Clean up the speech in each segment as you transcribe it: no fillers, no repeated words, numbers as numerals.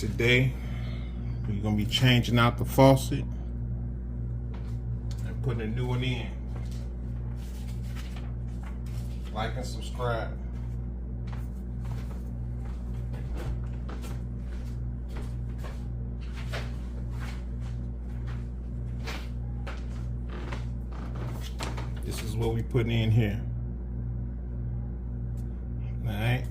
Today, we're gonna be changing out the faucet and putting a new one in. Like and subscribe. This is what we putting in here. Alright.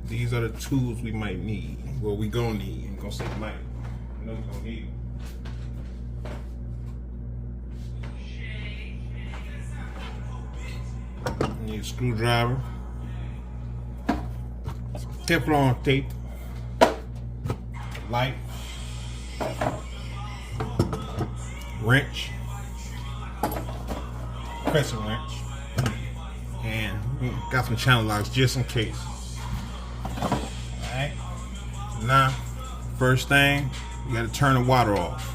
These are the tools we might need. Well, we gonna need. I'm gonna say might. I know we gonna need them. Need a screwdriver, some Teflon tape, light, wrench, crescent wrench, and got some channel locks just in case. Alright, now first thing, you gotta turn the water off.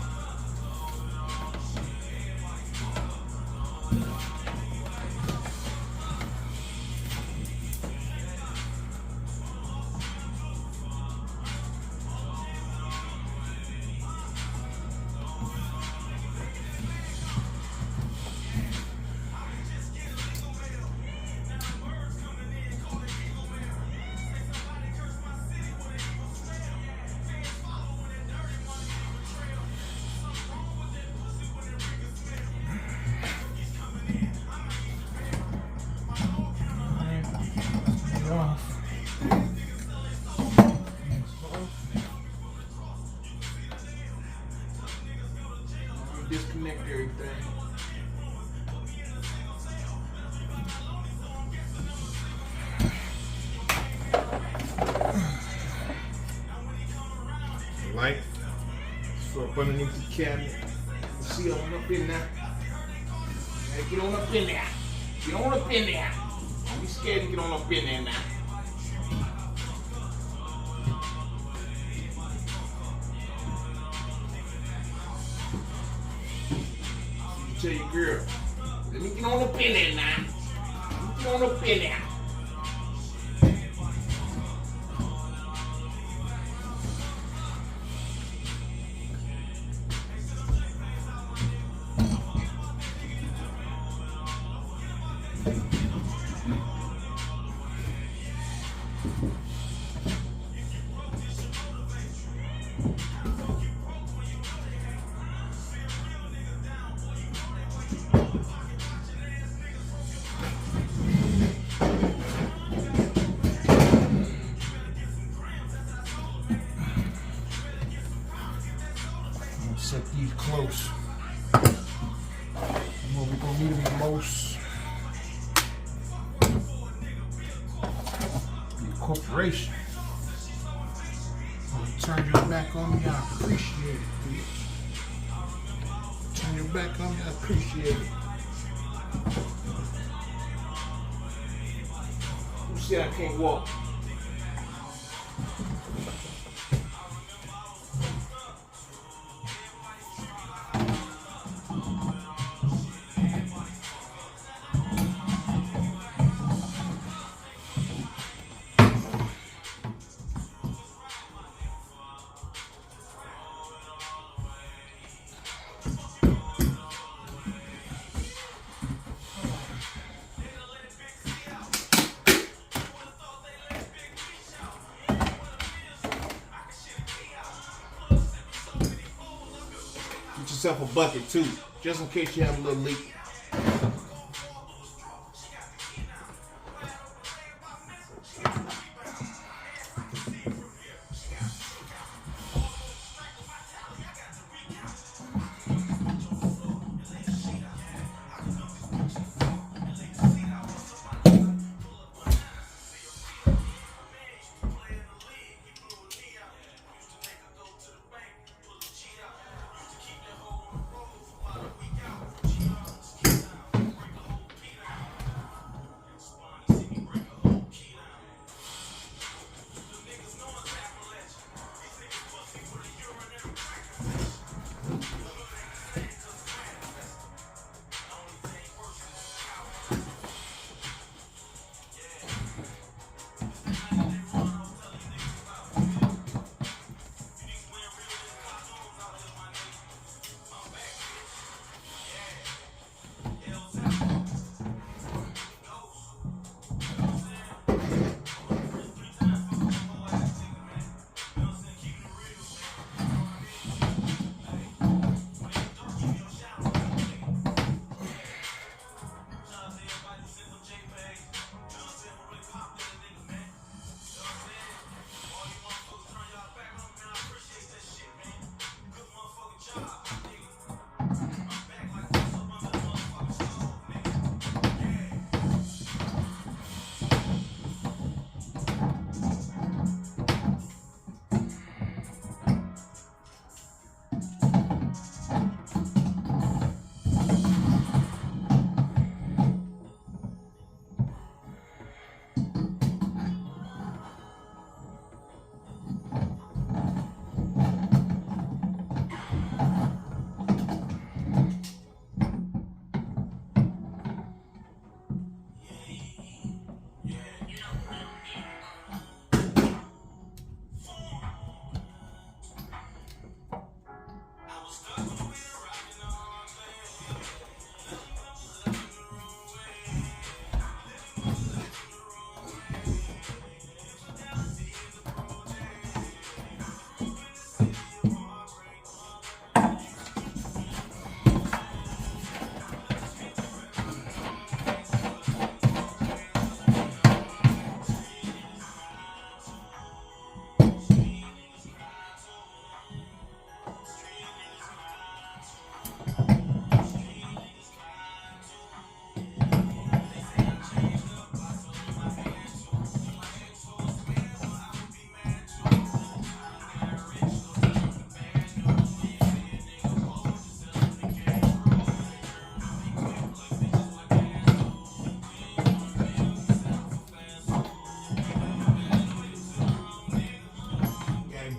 Disconnect everything. Light. So up underneath the cabinet. See on up in there. Get on up in there. Get on up in there. Don't be scared to get on up in there now. Tell your girl, let me get on up in there now. Let me get on up in there. Set these close. And what we're gonna need them the most. The corporation. Turn your back on me, I appreciate it, bitch. Turn your back on me, I appreciate it. You see I can't walk. Get yourself a bucket too, just in case you have a little leak.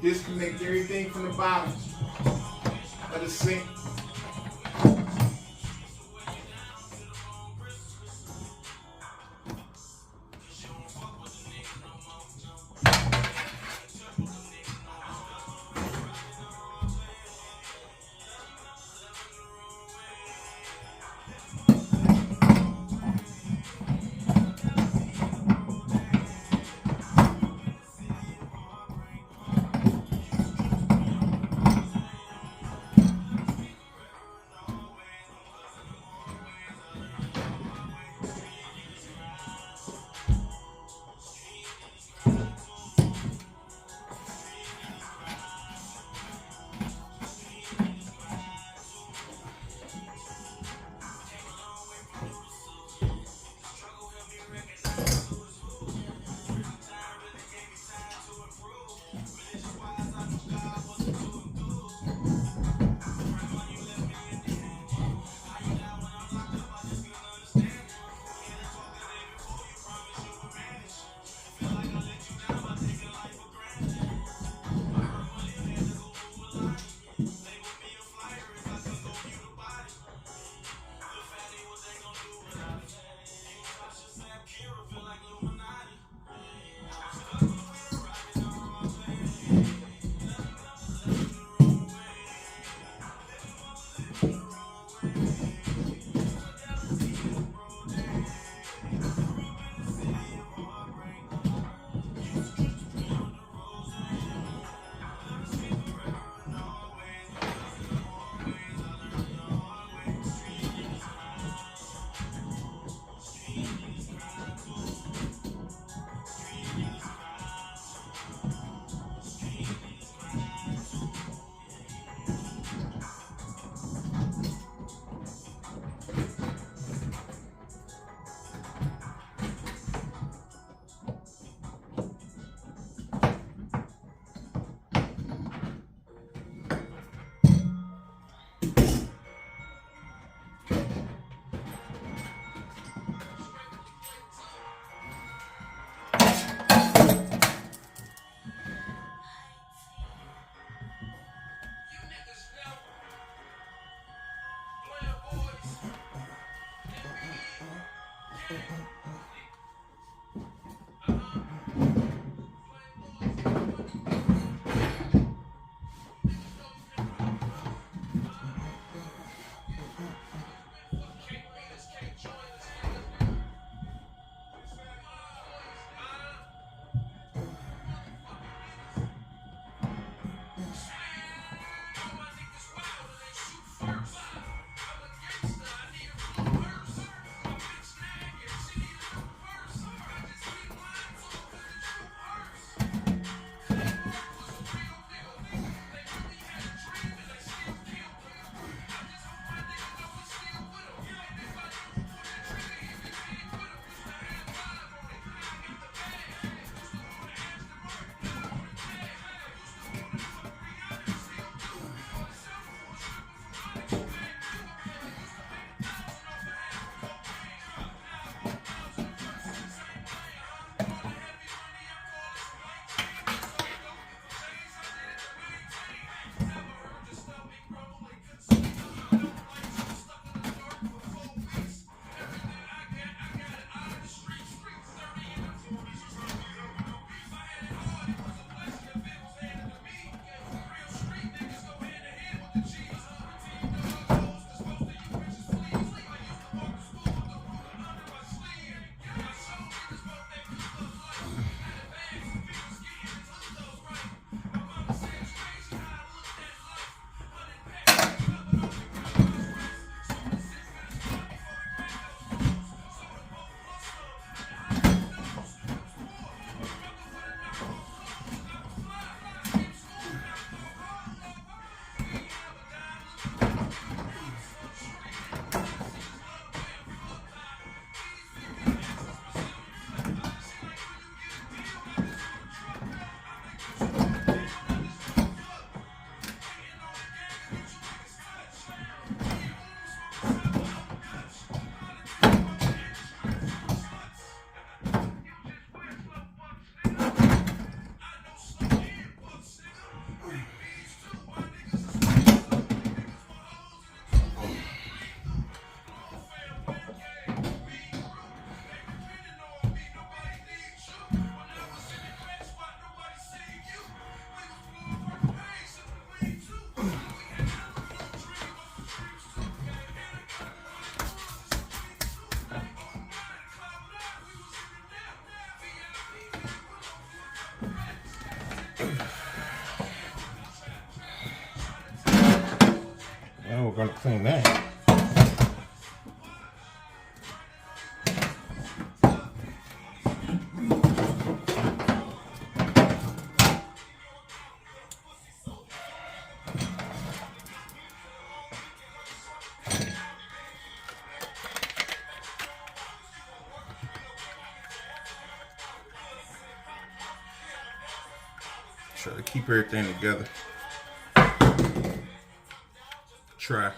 disconnect everything from the bottom. Let it sink. gonna clean that. Try to keep everything together. Try.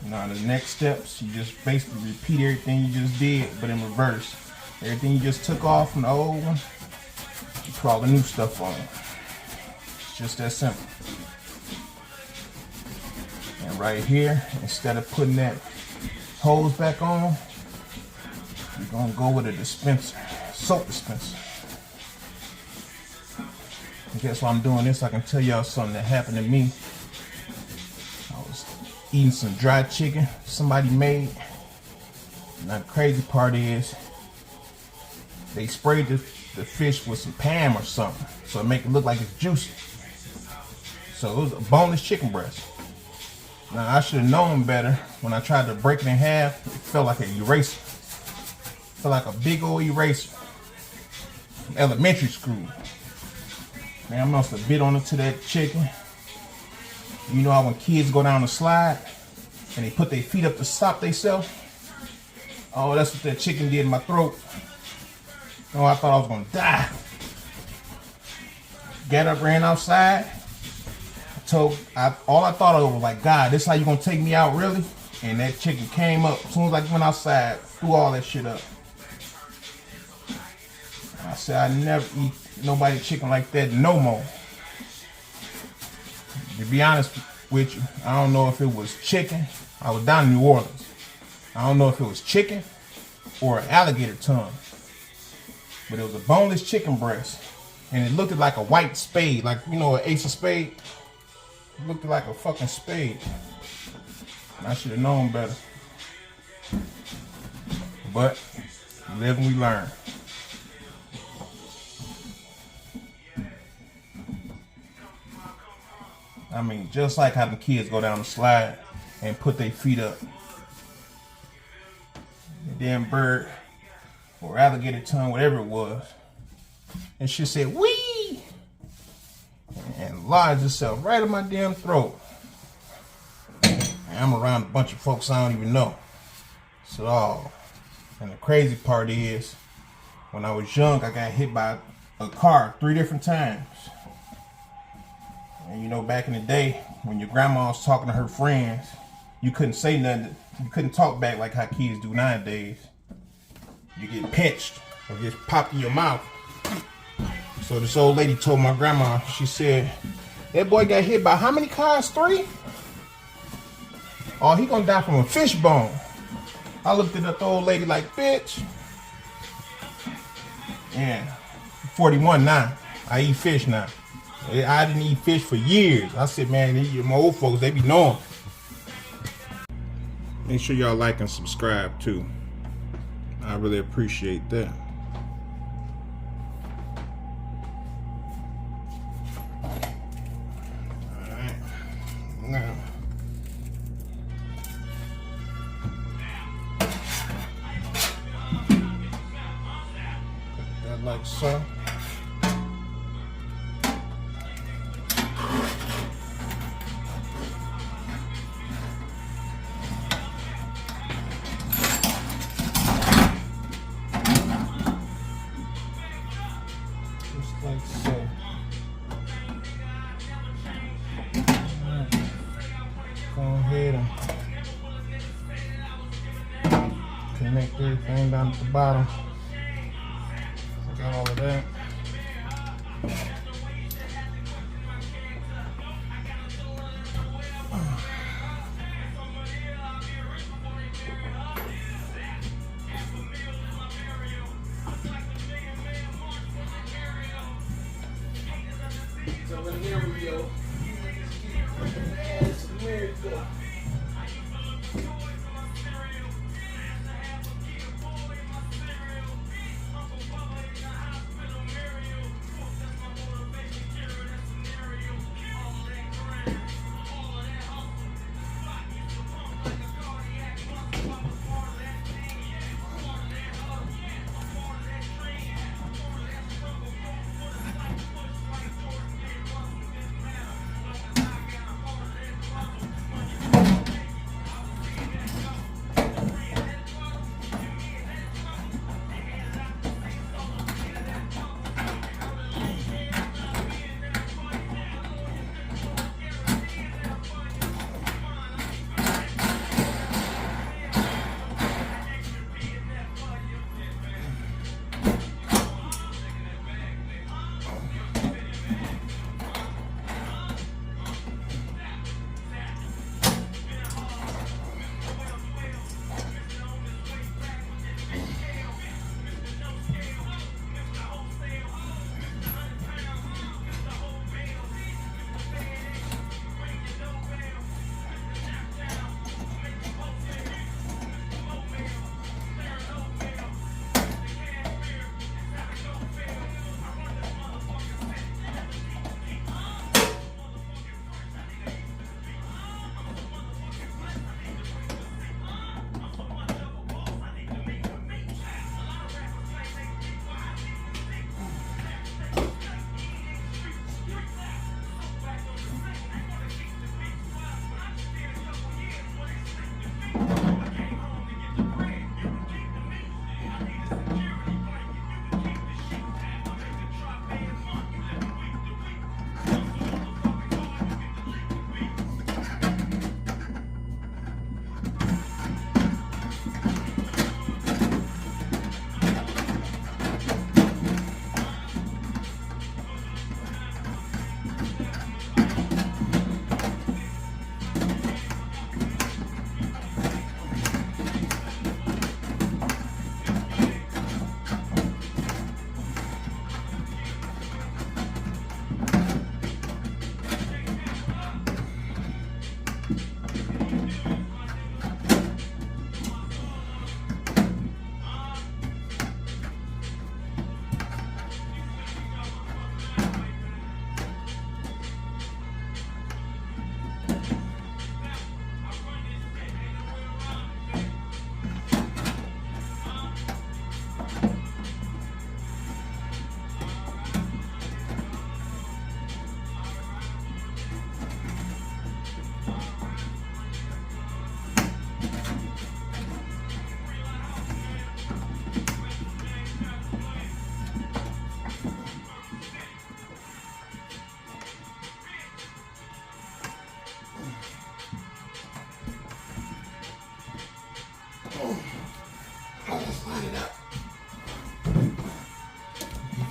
Now the next steps, you just basically repeat everything you just did, but in reverse. Everything you just took off from the old one, you put all the new stuff on. It's just that simple. And right here, instead of putting that hose back on, you're gonna go with a dispenser, soap dispenser. I guess while I'm doing this, I can tell y'all something that happened to me. I was eating some dry chicken somebody made. Now the crazy part is they sprayed the fish with some Pam or something, so it make it look like it's juicy. So it was a boneless chicken breast. Now I should have known better. When I tried to break it in half, it felt like an eraser. It felt like a big old eraser from elementary school. Man, I must have bit onto that chicken. You know how when kids go down the slide and they put their feet up to stop themselves? Oh, that's what that chicken did in my throat. Oh, I thought I was gonna die. Got up, ran outside. All I thought of was like, God, this how you gonna take me out, really? And that chicken came up. As soon as I went outside, threw all that shit up. I said, I never eat nobody chicken like that no more. To be honest with you, I don't know if it was chicken. I was down in New Orleans. I don't know if it was chicken or an alligator tongue. But it was a boneless chicken breast. And it looked like a white spade. Like, you know, an ace of spade. It looked like a fucking spade. And I should have known better. But we live and we learn. I mean, just like how the kids go down the slide and put their feet up. The damn bird or alligator tongue, whatever it was, and she said, "Wee!" and lodged itself right in my damn throat. And I'm around a bunch of folks I don't even know. So, and the crazy part is, when I was young, I got hit by a car 3 different times. And you know, back in the day, when your grandma was talking to her friends, you couldn't say nothing. You couldn't talk back like how kids do nowadays. You get pinched or get popped in your mouth. So this old lady told my grandma, she said, "That boy got hit by how many cars? 3? Oh, he gonna die from a fish bone." I looked at the old lady like, "Bitch." Yeah, 41 now. I eat fish now. I didn't eat fish for years. I said, man, my old folks, they be knowing. Make sure y'all like and subscribe too. I really appreciate that. Alright. Now. Put that like so. Like so. Right. Go ahead and connect everything down at the bottom. Got all of that. So here we go. It's a miracle.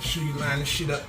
sure you line this shit up.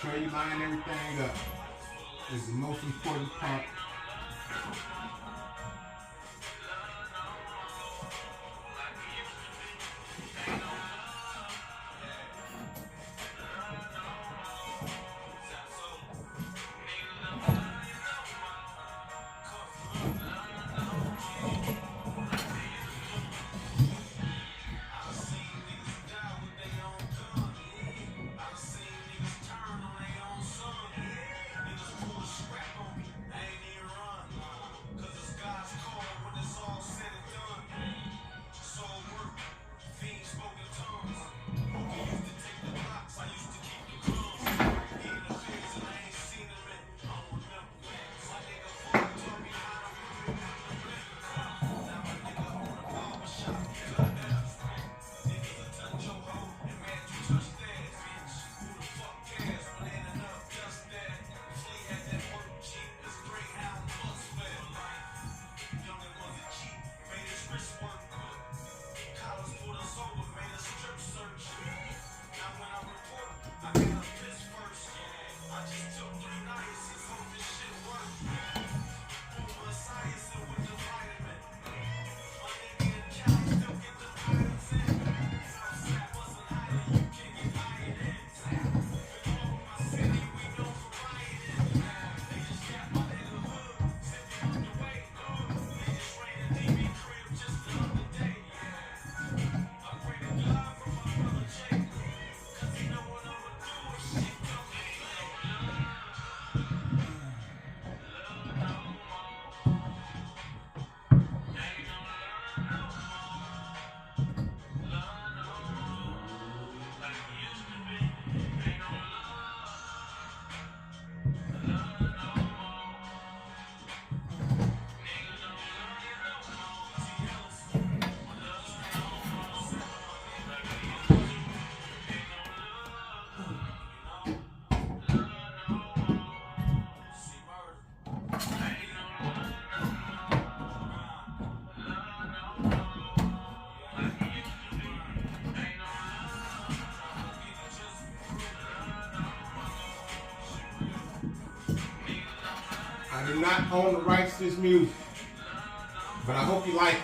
Sure you line everything up. Is the most important part. I do not own the rights to this music, but I hope you like it.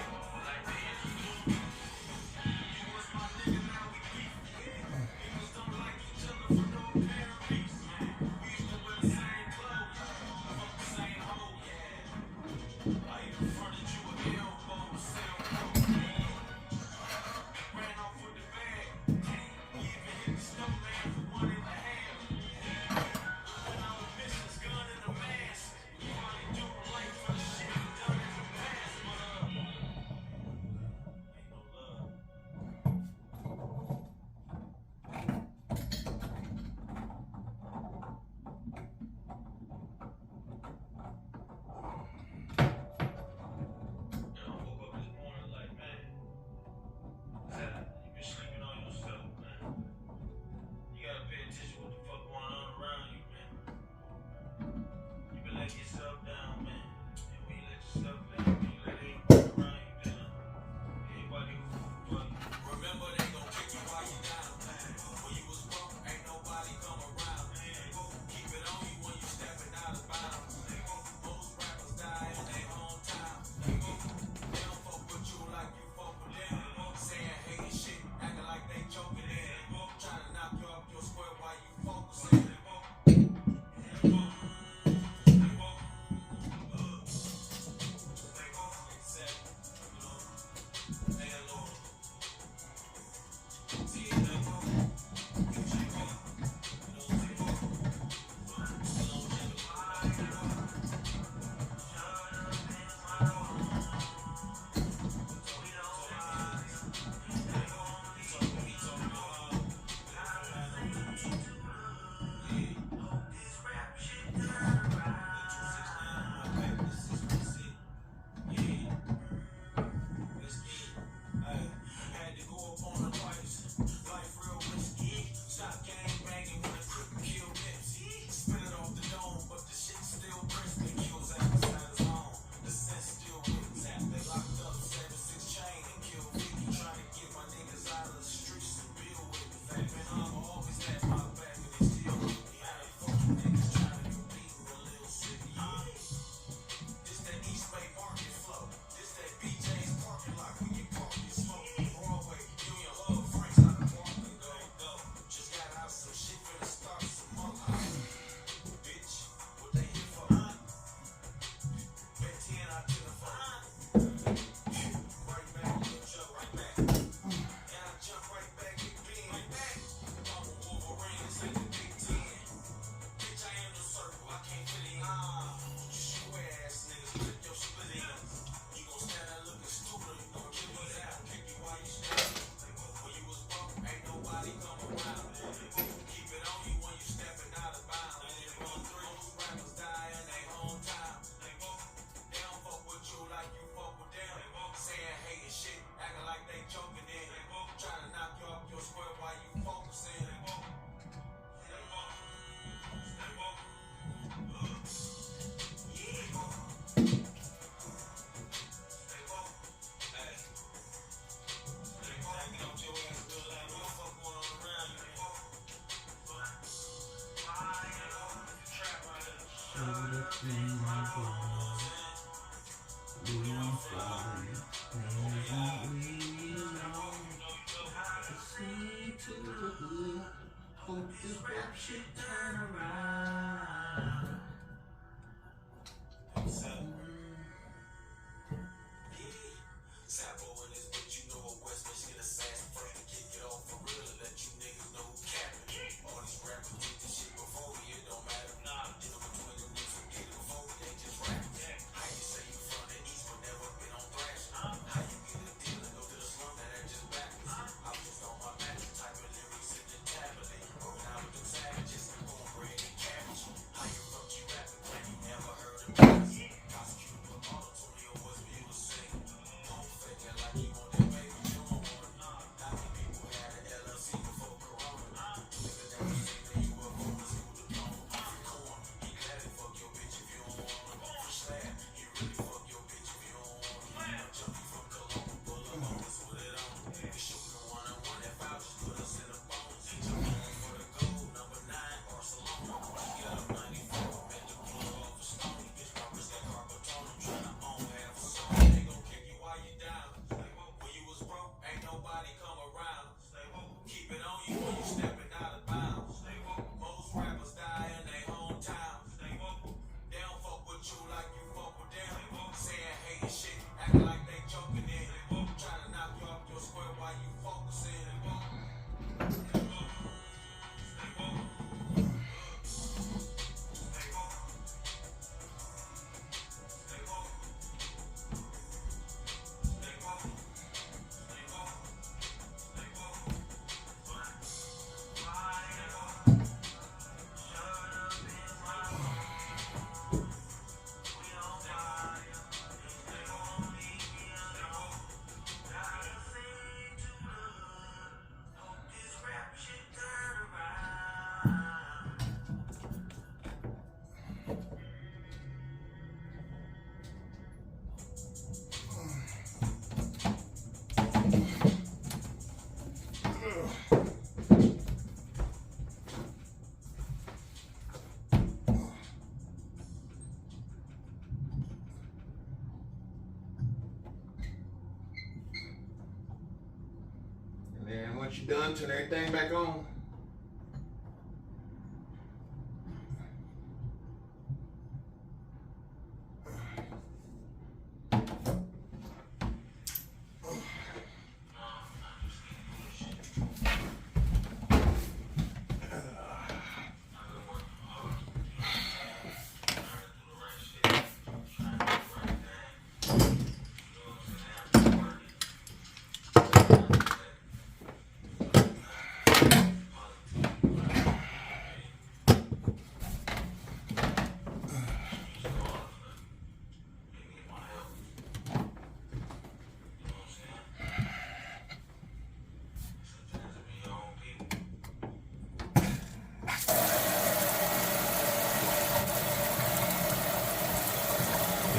Once you're done, turn everything back on.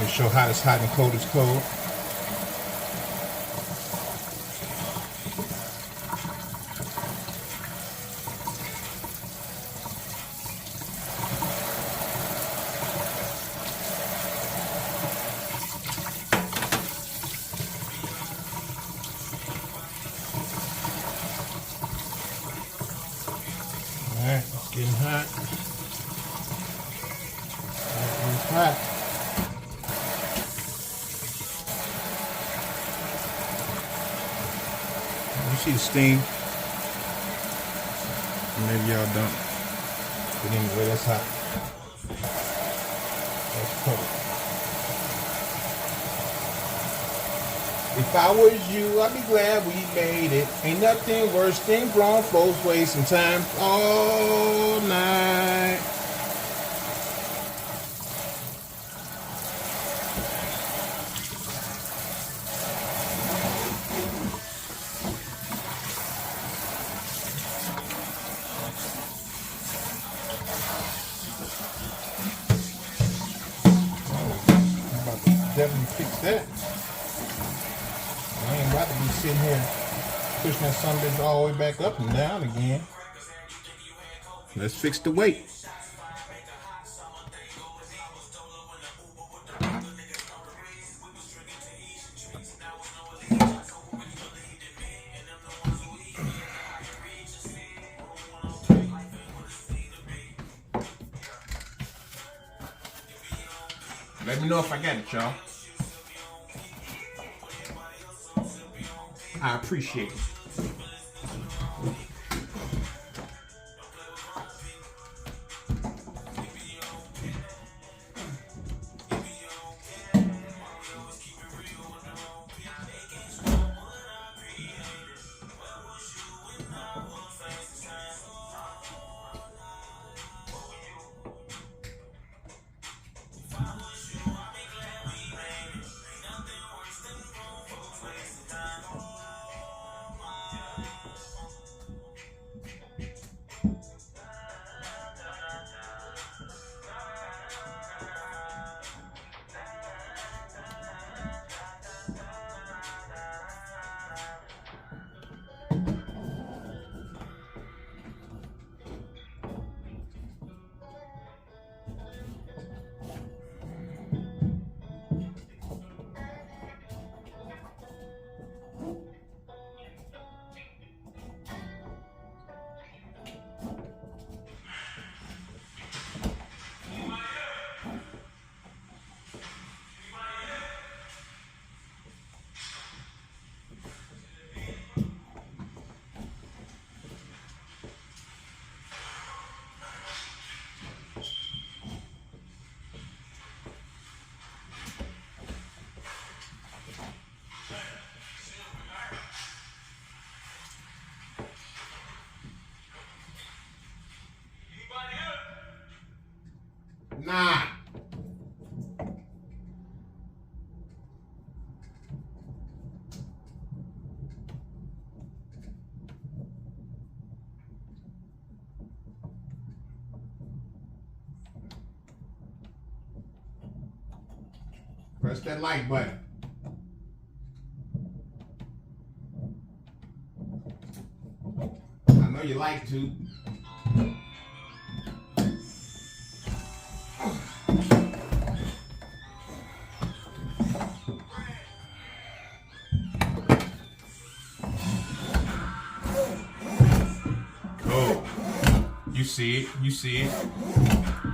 Show hot is hot and cold is cold. All right, it's getting hot. It's hot. You see the steam? Maybe y'all don't. But anyway, that's hot. That's covered. If I was you, I'd be glad we made it. Ain't nothing worse than grown folks wasting time all night. Definitely fix that. I ain't about to be sitting here pushing that sumbitch all the way back up and down again. Let's fix the weight. Let me know if I got it, y'all. I appreciate it. Nah. Press that like button. I know you like to. You see it. You see it.